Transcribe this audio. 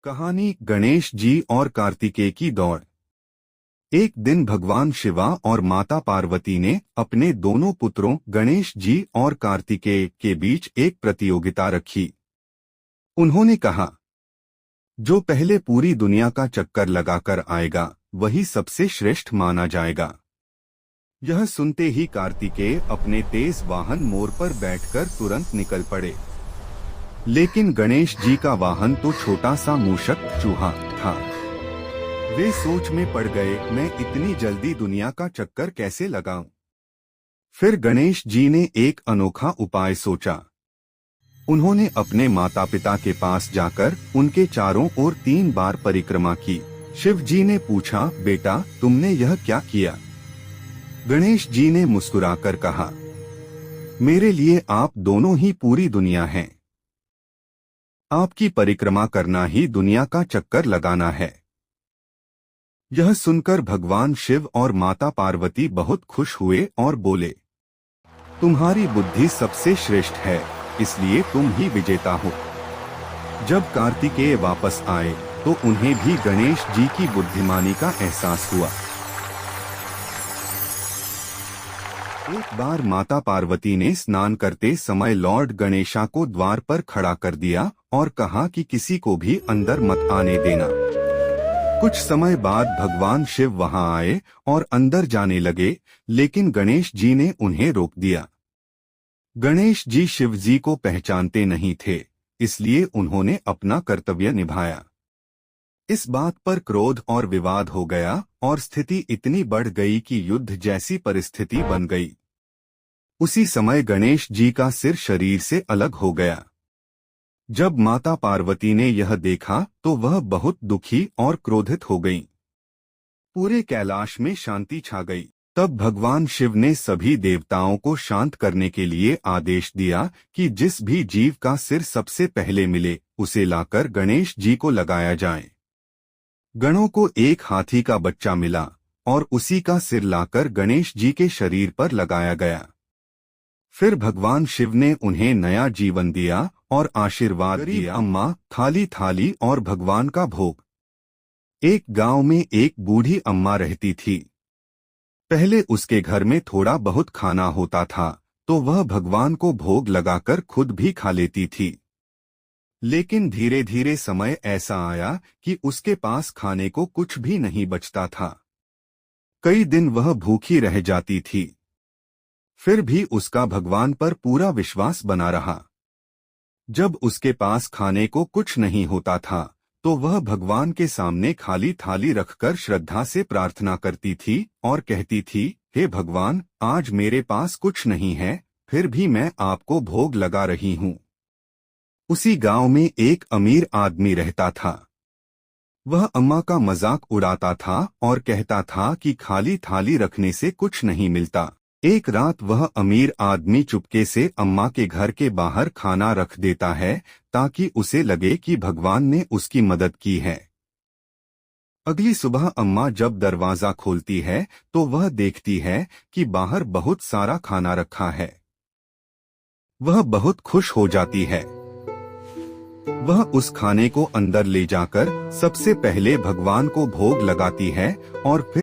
कहानी गणेश जी और कार्तिकेय की दौड़। एक दिन भगवान शिवा और माता पार्वती ने अपने दोनों पुत्रों गणेश जी और कार्तिकेय के बीच एक प्रतियोगिता रखी। उन्होंने कहा, जो पहले पूरी दुनिया का चक्कर लगाकर आएगा वही सबसे श्रेष्ठ माना जाएगा। यह सुनते ही कार्तिकेय अपने तेज वाहन मोर पर बैठकर तुरंत निकल पड़े। लेकिन गणेश जी का वाहन तो छोटा सा मूषक चूहा था। वे सोच में पड़ गए, मैं इतनी जल्दी दुनिया का चक्कर कैसे लगाऊं? फिर गणेश जी ने एक अनोखा उपाय सोचा। उन्होंने अपने माता पिता के पास जाकर उनके चारों ओर 3 बार परिक्रमा की। शिव जी ने पूछा, बेटा तुमने यह क्या किया? गणेश जी ने मुस्कुराकर कहा, मेरे लिए आप दोनों ही पूरी दुनिया हैं। आपकी परिक्रमा करना ही दुनिया का चक्कर लगाना है। यह सुनकर भगवान शिव और माता पार्वती बहुत खुश हुए और बोले, तुम्हारी बुद्धि सबसे श्रेष्ठ है, इसलिए तुम ही विजेता हो। जब कार्तिकेय वापस आए तो उन्हें भी गणेश जी की बुद्धिमानी का एहसास हुआ। एक बार माता पार्वती ने स्नान करते समय लॉर्ड गणेशा को द्वार पर खड़ा कर दिया और कहा कि किसी को भी अंदर मत आने देना। कुछ समय बाद भगवान शिव वहां आए और अंदर जाने लगे, लेकिन गणेश जी ने उन्हें रोक दिया। गणेश जी शिव जी को पहचानते नहीं थे, इसलिए उन्होंने अपना कर्तव्य निभाया। इस बात पर क्रोध और विवाद हो गया और स्थिति इतनी बढ़ गई कि युद्ध जैसी परिस्थिति बन गई। उसी समय गणेश जी का सिर शरीर से अलग हो गया। जब माता पार्वती ने यह देखा तो वह बहुत दुखी और क्रोधित हो गईं। पूरे कैलाश में शांति छा गई। तब भगवान शिव ने सभी देवताओं को शांत करने के लिए आदेश दिया कि जिस भी जीव का सिर सबसे पहले मिले उसे लाकर गणेश जी को लगाया जाए। गणों को एक हाथी का बच्चा मिला और उसी का सिर लाकर गणेश जी के शरीर पर लगाया गया। फिर भगवान शिव ने उन्हें नया जीवन दिया और आशीर्वाद दिया। अम्मा, थाली थाली और भगवान का भोग। एक गांव में एक बूढ़ी अम्मा रहती थी। पहले उसके घर में थोड़ा बहुत खाना होता था तो वह भगवान को भोग लगाकर खुद भी खा लेती थी। लेकिन धीरे धीरे समय ऐसा आया कि उसके पास खाने को कुछ भी नहीं बचता था। कई दिन वह भूखी रह जाती थी। फिर भी उसका भगवान पर पूरा विश्वास बना रहा। जब उसके पास खाने को कुछ नहीं होता था तो वह भगवान के सामने खाली थाली रखकर श्रद्धा से प्रार्थना करती थी और कहती थी, हे भगवान, आज मेरे पास कुछ नहीं है, फिर भी मैं आपको भोग लगा रही हूँ। उसी गांव में एक अमीर आदमी रहता था। वह अम्मा का मजाक उड़ाता था और कहता था कि खाली थाली रखने से कुछ नहीं मिलता। एक रात वह अमीर आदमी चुपके से अम्मा के घर के बाहर खाना रख देता है ताकि उसे लगे कि भगवान ने उसकी मदद की है। अगली सुबह अम्मा जब दरवाजा खोलती है तो वह देखती है कि बाहर बहुत सारा खाना रखा है। वह बहुत खुश हो जाती है। वह उस खाने को अंदर ले जाकर सबसे पहले भगवान को भोग लगाती है और फिर